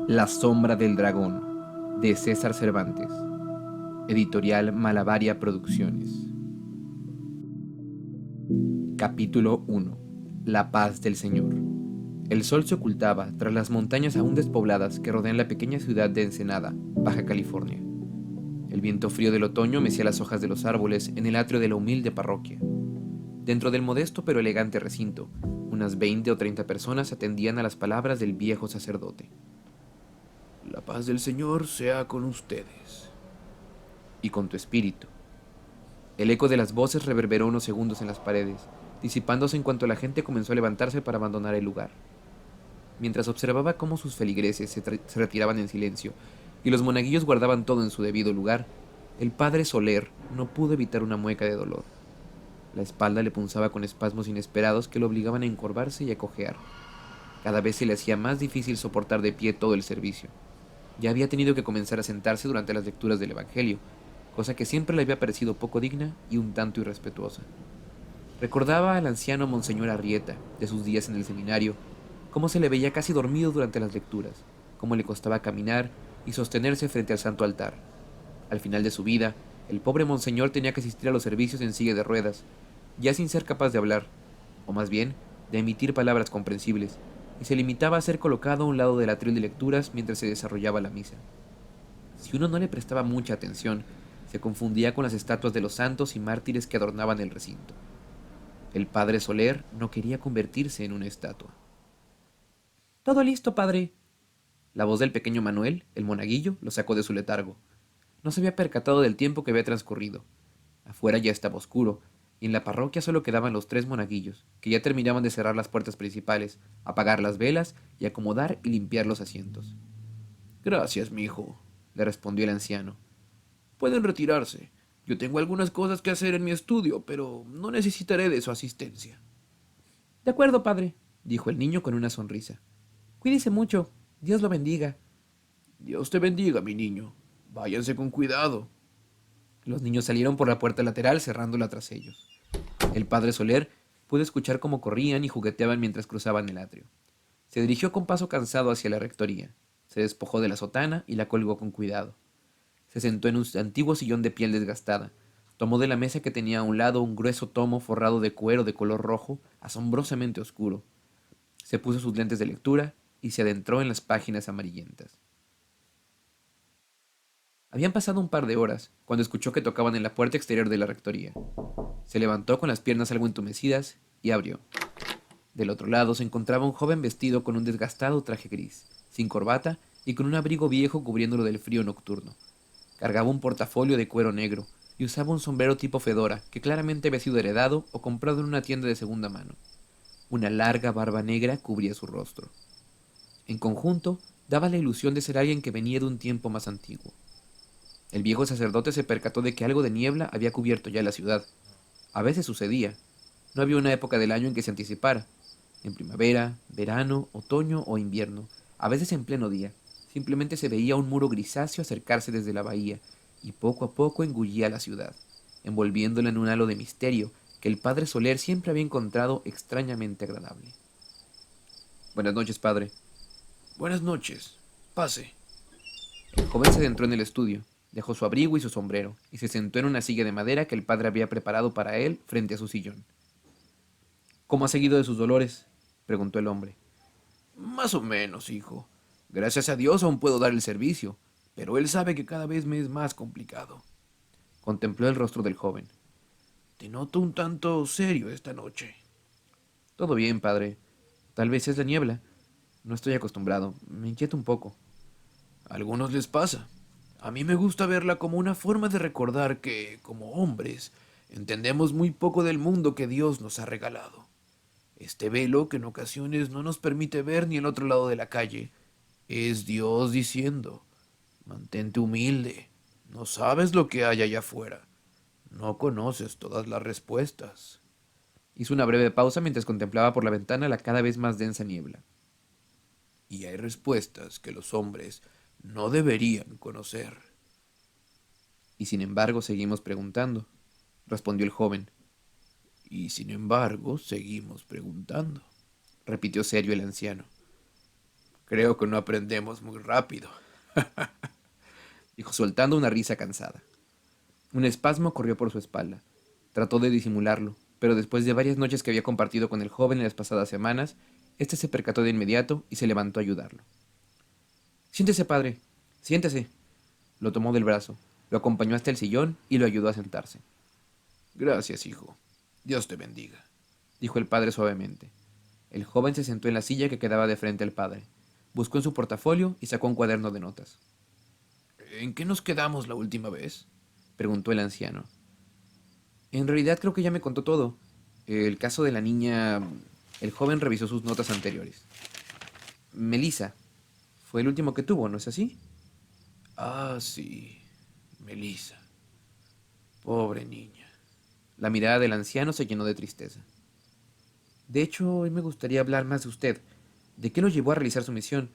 La sombra del dragón, de César Cervantes. Editorial Malabaria Producciones. Capítulo 1. La paz del Señor. El sol se ocultaba tras las montañas aún despobladas que rodean la pequeña ciudad de Ensenada, Baja California. El viento frío del otoño mecía las hojas de los árboles en el atrio de la humilde parroquia. Dentro del modesto pero elegante recinto, unas 20 o 30 personas atendían a las palabras del viejo sacerdote. La paz del Señor sea con ustedes. Y con tu espíritu. El eco de las voces reverberó unos segundos en las paredes, disipándose en cuanto la gente comenzó a levantarse para abandonar el lugar. Mientras observaba cómo sus feligreses se retiraban en silencio y los monaguillos guardaban todo en su debido lugar, el padre Soler no pudo evitar una mueca de dolor. La espalda le punzaba con espasmos inesperados que lo obligaban a encorvarse y a cojear. Cada vez se le hacía más difícil soportar de pie todo el servicio. Ya había tenido que comenzar a sentarse durante las lecturas del Evangelio, cosa que siempre le había parecido poco digna y un tanto irrespetuosa. Recordaba al anciano Monseñor Arrieta, de sus días en el seminario, cómo se le veía casi dormido durante las lecturas, cómo le costaba caminar y sostenerse frente al santo altar. Al final de su vida, el pobre monseñor tenía que asistir a los servicios en silla de ruedas, ya sin ser capaz de hablar, o más bien, de emitir palabras comprensibles, y se limitaba a ser colocado a un lado del atril de lecturas mientras se desarrollaba la misa. Si uno no le prestaba mucha atención, se confundía con las estatuas de los santos y mártires que adornaban el recinto. El padre Soler no quería convertirse en una estatua. Todo listo, padre. La voz del pequeño Manuel, el monaguillo, lo sacó de su letargo. No se había percatado del tiempo que había transcurrido. Afuera ya estaba oscuro, y en la parroquia solo quedaban los tres monaguillos, que ya terminaban de cerrar las puertas principales, apagar las velas y acomodar y limpiar los asientos. Gracias, mi hijo, Le respondió el anciano. pueden retirarse. Yo tengo algunas cosas que hacer en mi estudio, pero no necesitaré de su asistencia. De acuerdo, padre, dijo el niño con una sonrisa. Cuídese mucho. Dios lo bendiga. Dios te bendiga, mi niño. Váyanse con cuidado. Los niños salieron por la puerta lateral cerrándola tras ellos. El padre Soler pudo escuchar cómo corrían y jugueteaban mientras cruzaban el atrio. Se dirigió con paso cansado hacia la rectoría. Se despojó de la sotana y la colgó con cuidado. Se sentó en un antiguo sillón de piel desgastada. Tomó de la mesa que tenía a un lado un grueso tomo forrado de cuero de color rojo, asombrosamente oscuro. Se puso sus lentes de lectura y se adentró en las páginas amarillentas. Habían pasado un par de horas cuando escuchó que tocaban en la puerta exterior de la rectoría. Se levantó con las piernas algo entumecidas y abrió. Del otro lado se encontraba un joven vestido con un desgastado traje gris, sin corbata y con un abrigo viejo cubriéndolo del frío nocturno. Cargaba un portafolio de cuero negro y usaba un sombrero tipo fedora que claramente había sido heredado o comprado en una tienda de segunda mano. Una larga barba negra cubría su rostro. En conjunto, daba la ilusión de ser alguien que venía de un tiempo más antiguo. El viejo sacerdote se percató de que algo de niebla había cubierto ya la ciudad. A veces sucedía. No había una época del año en que se anticipara. En primavera, verano, otoño o invierno, a veces en pleno día, simplemente se veía un muro grisáceo acercarse desde la bahía y poco a poco engullía la ciudad, envolviéndola en un halo de misterio que el padre Soler siempre había encontrado extrañamente agradable. Buenas noches, padre. Buenas noches. Pase. El joven se adentró en el estudio, dejó su abrigo y su sombrero, y se sentó en una silla de madera que el padre había preparado para él frente a su sillón. ¿Cómo ha seguido de sus dolores? Preguntó el hombre. Más o menos, hijo. Gracias a Dios aún puedo dar el servicio, pero él sabe que cada vez me es más complicado. Contempló el rostro del joven. Te noto un tanto serio esta noche. Todo bien, padre. Tal vez es la niebla. No estoy acostumbrado. Me inquieta un poco. A algunos les pasa. A mí me gusta verla como una forma de recordar que, como hombres, entendemos muy poco del mundo que Dios nos ha regalado. Este velo, que en ocasiones no nos permite ver ni el otro lado de la calle, es Dios diciendo, mantente humilde, no sabes lo que hay allá afuera, no conoces todas las respuestas. Hizo una breve pausa mientras contemplaba por la ventana la cada vez más densa niebla. Y hay respuestas que los hombres no deberían conocer. Y sin embargo seguimos preguntando, respondió el joven. Y sin embargo, seguimos preguntando. Repitió serio el anciano. Creo que no aprendemos muy rápido. dijo soltando una risa cansada. Un espasmo corrió por su espalda. Trató de disimularlo, pero después de varias noches que había compartido con el joven en las pasadas semanas, éste se percató de inmediato y se levantó a ayudarlo. Siéntese, padre, siéntese. Lo tomó del brazo, lo acompañó hasta el sillón y lo ayudó a sentarse. Gracias, hijo. Dios te bendiga. Dijo el padre suavemente. El joven se sentó en la silla que quedaba de frente al padre. Buscó en su portafolio y sacó un cuaderno de notas. ¿En qué nos quedamos la última vez? Preguntó el anciano. En realidad creo que ya me contó todo. El caso de la niña... El joven revisó sus notas anteriores. Melissa. Fue el último que tuvo, ¿no es así? Ah, sí. Melissa. Pobre niña. La mirada del anciano se llenó de tristeza. De hecho, hoy me gustaría hablar más de usted. ¿De qué lo llevó a realizar su misión?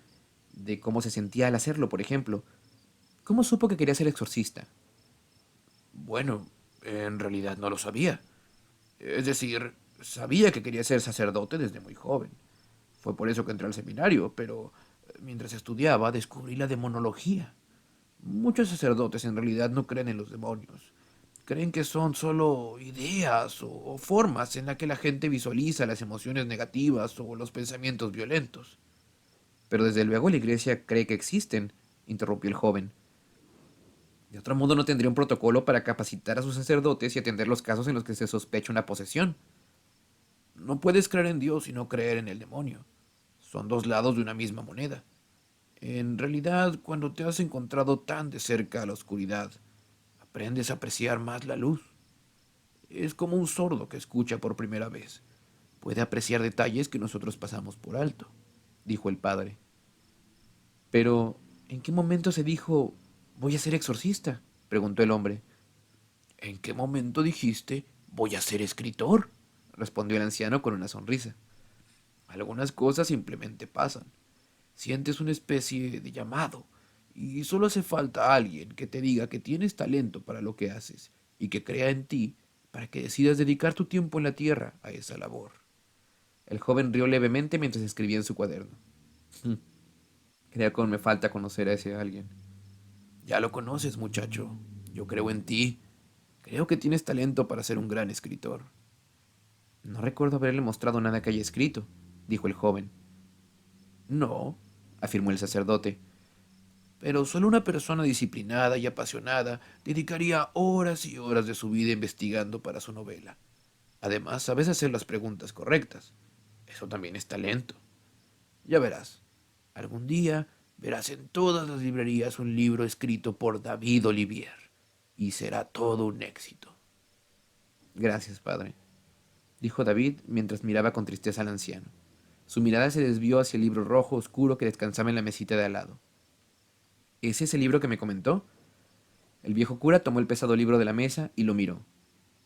¿De cómo se sentía al hacerlo, por ejemplo? ¿Cómo supo que quería ser exorcista? Bueno, en realidad no lo sabía. Es decir, sabía que quería ser sacerdote desde muy joven. Fue por eso que entré al seminario, pero mientras estudiaba descubrí la demonología. Muchos sacerdotes en realidad no creen en los demonios. Creen que son solo ideas o formas en las que la gente visualiza las emociones negativas o los pensamientos violentos. Pero desde luego la iglesia cree que existen, interrumpió el joven. De otro modo no tendría un protocolo para capacitar a sus sacerdotes y atender los casos en los que se sospecha una posesión. No puedes creer en Dios y no creer en el demonio. Son dos lados de una misma moneda. En realidad, cuando te has encontrado tan de cerca a la oscuridad, aprendes a apreciar más la luz. Es como un sordo que escucha por primera vez. Puede apreciar detalles que nosotros pasamos por alto, dijo el padre. Pero, ¿en qué momento se dijo, voy a ser exorcista? Preguntó el hombre. ¿En qué momento dijiste, voy a ser escritor? Respondió el anciano con una sonrisa. Algunas cosas simplemente pasan. Sientes una especie de llamado y solo hace falta alguien que te diga que tienes talento para lo que haces y que crea en ti para que decidas dedicar tu tiempo en la tierra a esa labor. El joven rió levemente mientras escribía en su cuaderno. Creo que aún me falta conocer a ese alguien. Ya lo conoces, muchacho. Yo creo en ti. Creo que tienes talento para ser un gran escritor. No recuerdo haberle mostrado nada que haya escrito, dijo el joven. No, Afirmó el sacerdote. pero solo una persona disciplinada y apasionada dedicaría horas y horas de su vida investigando para su novela. Además, sabes hacer las preguntas correctas. Eso también es talento. Ya verás. Algún día verás en todas las librerías un libro escrito por David Olivier. Y será todo un éxito. Gracias, padre, dijo David mientras miraba con tristeza al anciano. Su mirada se desvió hacia el libro rojo oscuro que descansaba en la mesita de al lado. ¿Ese es el libro que me comentó? El viejo cura tomó el pesado libro de la mesa y lo miró.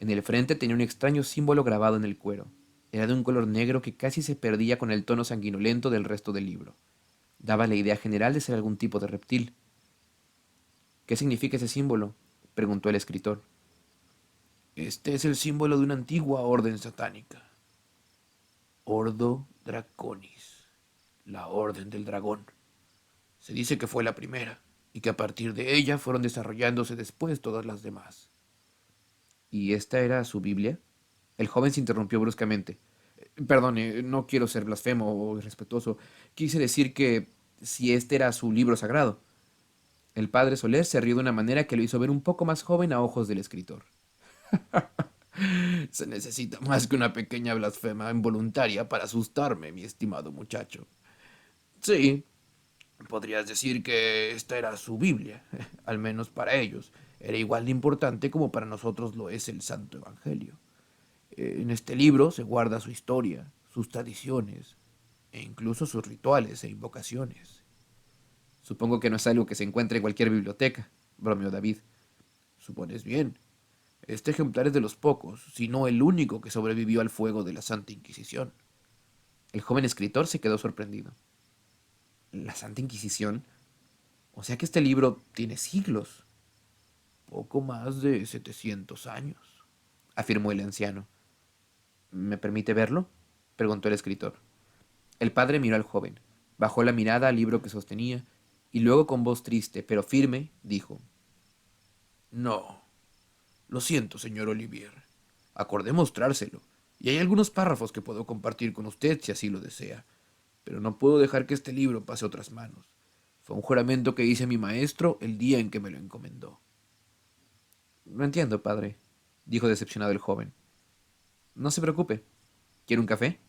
En el frente tenía un extraño símbolo grabado en el cuero. Era de un color negro que casi se perdía con el tono sanguinolento del resto del libro. Daba la idea general de ser algún tipo de reptil. ¿Qué significa ese símbolo? Preguntó el escritor. Este es el símbolo de una antigua orden satánica. Ordo Draconis, la Orden del Dragón. Se dice que fue la primera y que a partir de ella fueron desarrollándose después todas las demás. ¿Y esta era su Biblia? El joven se interrumpió bruscamente. Perdone, no quiero ser blasfemo o irrespetuoso. Quise decir que si este era su libro sagrado. El padre Soler se rió de una manera que lo hizo ver un poco más joven a ojos del escritor. Se necesita más que una pequeña blasfema involuntaria para asustarme, mi estimado muchacho. Sí, podrías decir que esta era su Biblia, al menos para ellos. Era igual de importante como para nosotros lo es el Santo Evangelio. En este libro se guarda su historia, sus tradiciones e incluso sus rituales e invocaciones. Supongo que no es algo que se encuentre en cualquier biblioteca, bromeó David. Supones bien. Este ejemplar es de los pocos, si no el único que sobrevivió al fuego de la Santa Inquisición. El joven escritor se quedó sorprendido. ¿La Santa Inquisición? O sea que este libro tiene siglos, Poco más de 700 años. afirmó el anciano. ¿Me permite verlo? Preguntó el escritor. El padre miró al joven. Bajó la mirada al libro que sostenía y luego con voz triste pero firme dijo: No, lo siento, señor Olivier. Acordé mostrárselo, y hay algunos párrafos que puedo compartir con usted si así lo desea, pero no puedo dejar que este libro pase a otras manos. Fue un juramento que hice a mi maestro el día en que me lo encomendó. No entiendo, padre, dijo decepcionado el joven. No se preocupe. ¿Quiere un café?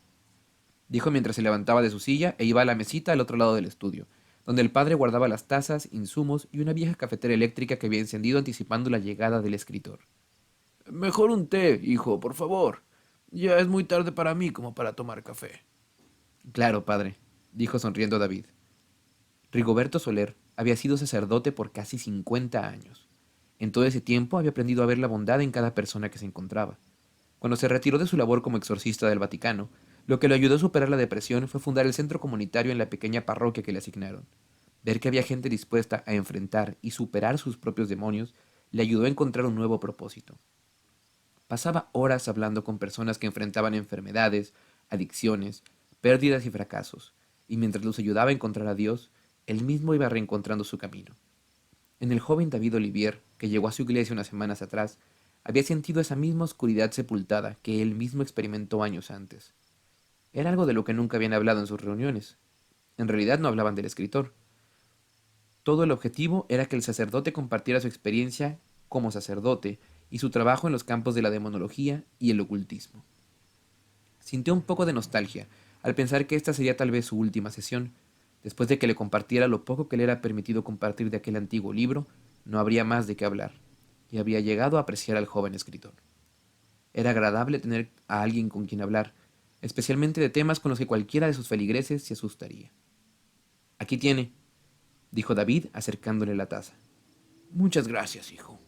Dijo mientras se levantaba de su silla e iba a la mesita al otro lado del estudio, donde el padre guardaba las tazas, insumos y una vieja cafetera eléctrica que había encendido anticipando la llegada del escritor. Mejor un té, hijo, por favor. Ya es muy tarde para mí como para tomar café. Claro, padre, dijo sonriendo David. Rigoberto Soler había sido sacerdote por casi 50 años. En todo ese tiempo había aprendido a ver la bondad en cada persona que se encontraba. Cuando se retiró de su labor como exorcista del Vaticano, lo que le ayudó a superar la depresión fue fundar el centro comunitario en la pequeña parroquia que le asignaron. Ver que había gente dispuesta a enfrentar y superar sus propios demonios le ayudó a encontrar un nuevo propósito. Pasaba horas hablando con personas que enfrentaban enfermedades, adicciones, pérdidas y fracasos, y mientras los ayudaba a encontrar a Dios, él mismo iba reencontrando su camino. En el joven David Olivier, que llegó a su iglesia unas semanas atrás, había sentido esa misma oscuridad sepultada que él mismo experimentó años antes. Era algo de lo que nunca habían hablado en sus reuniones. En realidad no hablaban del escritor. Todo el objetivo era que el sacerdote compartiera su experiencia como sacerdote y su trabajo en los campos de la demonología y el ocultismo. Sintió un poco de nostalgia al pensar que esta sería tal vez su última sesión. Después de que le compartiera lo poco que le era permitido compartir de aquel antiguo libro, no habría más de qué hablar, y había llegado a apreciar al joven escritor. Era agradable tener a alguien con quien hablar, especialmente de temas con los que cualquiera de sus feligreses se asustaría. Aquí tiene, dijo David acercándole la taza. Muchas gracias, hijo.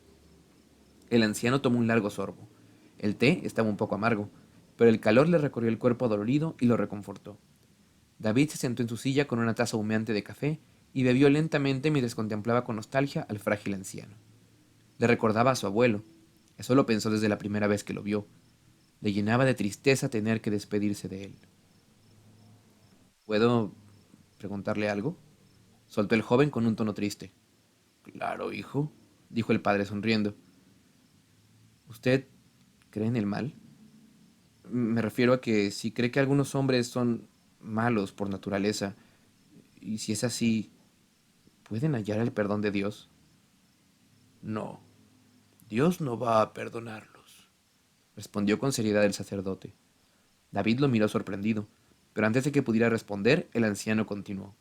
El anciano tomó un largo sorbo. El té estaba un poco amargo, pero el calor le recorrió el cuerpo adolorido y lo reconfortó. David se sentó en su silla con una taza humeante de café y bebió lentamente mientras contemplaba con nostalgia al frágil anciano. Le recordaba a su abuelo. Eso lo pensó desde la primera vez que lo vio. Le llenaba de tristeza tener que despedirse de él. ¿Puedo preguntarle algo? Soltó el joven con un tono triste. Claro, hijo, Dijo el padre sonriendo. ¿Usted cree en el mal? Me refiero a que si cree que algunos hombres son malos por naturaleza, y si es así, ¿pueden hallar el perdón de Dios? no. Dios no va a perdonarlos. Respondió con seriedad el sacerdote. David lo miró sorprendido, pero antes de que pudiera responder, el anciano continuó.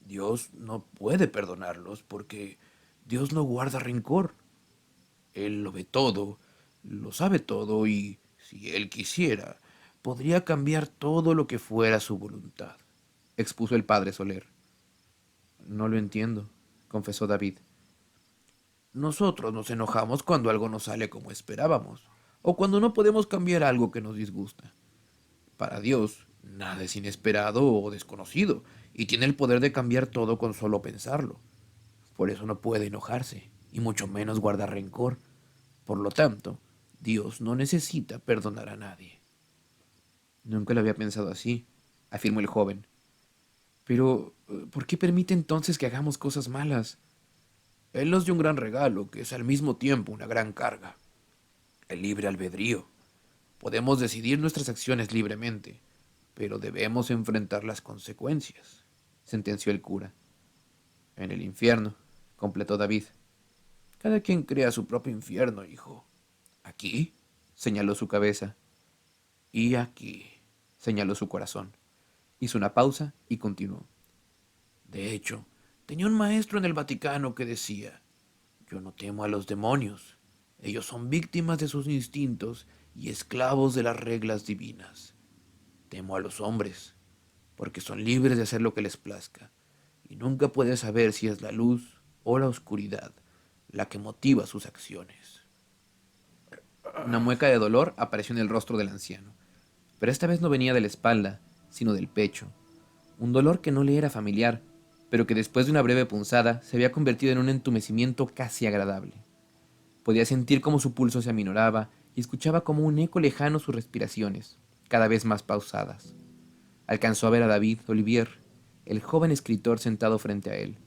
Dios no puede perdonarlos porque Dios no guarda rencor. Él lo ve todo, lo sabe todo y, si Él quisiera, podría cambiar todo lo que fuera su voluntad. Expuso el padre Soler. No lo entiendo, confesó David. Nosotros nos enojamos cuando algo no sale como esperábamos, o cuando no podemos cambiar algo que nos disgusta. Para Dios, nada es inesperado o desconocido, y tiene el poder de cambiar todo con solo pensarlo. Por eso no puede enojarse, y mucho menos guardar rencor. Por lo tanto, Dios no necesita perdonar a nadie. Nunca lo había pensado así, afirmó el joven. Pero, ¿por qué permite entonces que hagamos cosas malas? Él nos dio un gran regalo, que es al mismo tiempo una gran carga. El libre albedrío. Podemos decidir nuestras acciones libremente, pero debemos enfrentar las consecuencias, Sentenció el cura. En el infierno, completó David. cada quien crea su propio infierno, hijo. Aquí, Señaló su cabeza. y aquí. Señaló su corazón. Hizo una pausa y continuó. De hecho, tenía un maestro en el Vaticano que decía, yo no temo a los demonios, ellos son víctimas de sus instintos y esclavos de las reglas divinas. Temo a los hombres, porque son libres de hacer lo que les plazca, y nunca puedes saber si es la luz o la oscuridad la que motiva sus acciones. Una mueca de dolor apareció en el rostro del anciano, pero esta vez no venía de la espalda, sino del pecho. Un dolor que no le era familiar, pero que después de una breve punzada se había convertido en un entumecimiento casi agradable. Podía sentir cómo su pulso se aminoraba y escuchaba como un eco lejano sus respiraciones, cada vez más pausadas. Alcanzó a ver a David Olivier, el joven escritor sentado frente a él.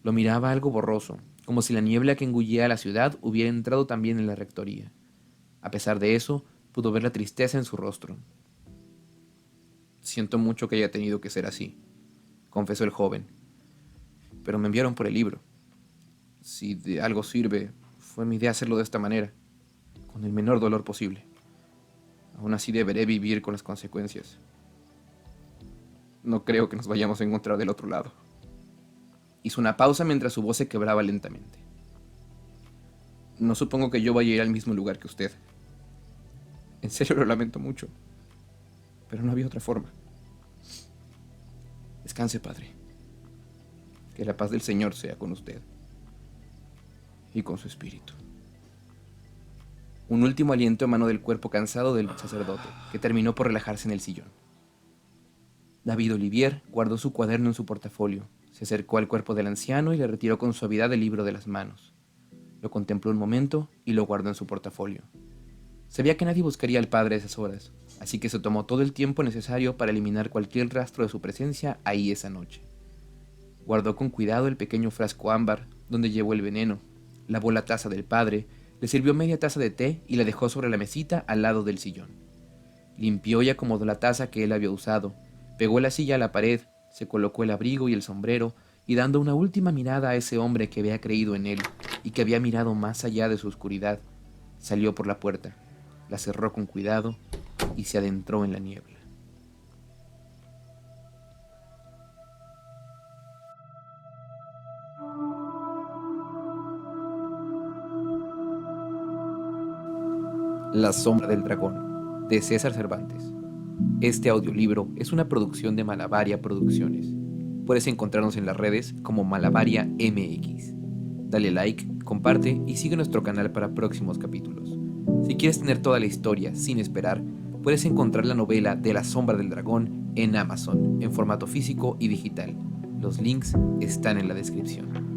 Lo miraba algo borroso, como si la niebla que engullía a la ciudad hubiera entrado también en la rectoría. A pesar de eso, pudo ver la tristeza en su rostro. «Siento mucho que haya tenido que ser así», confesó el joven. «Pero me enviaron por el libro. Si de algo sirve, fue mi idea hacerlo de esta manera, con el menor dolor posible. Aún así deberé vivir con las consecuencias. No creo que nos vayamos a encontrar del otro lado». Hizo una pausa mientras su voz se quebraba lentamente. «No supongo que yo vaya a ir al mismo lugar que usted. En serio lo lamento mucho, pero no había otra forma. Descanse, padre. Que la paz del Señor sea con usted y con su espíritu». Un último aliento emanó del cuerpo cansado del sacerdote, que terminó por relajarse en el sillón. David Olivier guardó su cuaderno en su portafolio, se acercó al cuerpo del anciano y le retiró con suavidad el libro de las manos. Lo contempló un momento y lo guardó en su portafolio. Sabía que nadie buscaría al padre a esas horas, así que se tomó todo el tiempo necesario para eliminar cualquier rastro de su presencia ahí esa noche. Guardó con cuidado el pequeño frasco ámbar donde llevó el veneno, lavó la taza del padre, le sirvió media taza de té y la dejó sobre la mesita al lado del sillón. Limpió y acomodó la taza que él había usado, pegó la silla a la pared, se colocó el abrigo y el sombrero, y dando una última mirada a ese hombre que había creído en él y que había mirado más allá de su oscuridad, salió por la puerta, la cerró con cuidado y se adentró en la niebla. La sombra del dragón, de César Cervantes. Este audiolibro es una producción de Malabaria Producciones. Puedes encontrarnos en las redes como Malabaria MX. Dale like, comparte y sigue nuestro canal para próximos capítulos. Si quieres tener toda la historia sin esperar, puedes encontrar la novela de La sombra del dragón en Amazon, en formato físico y digital. Los links están en la descripción.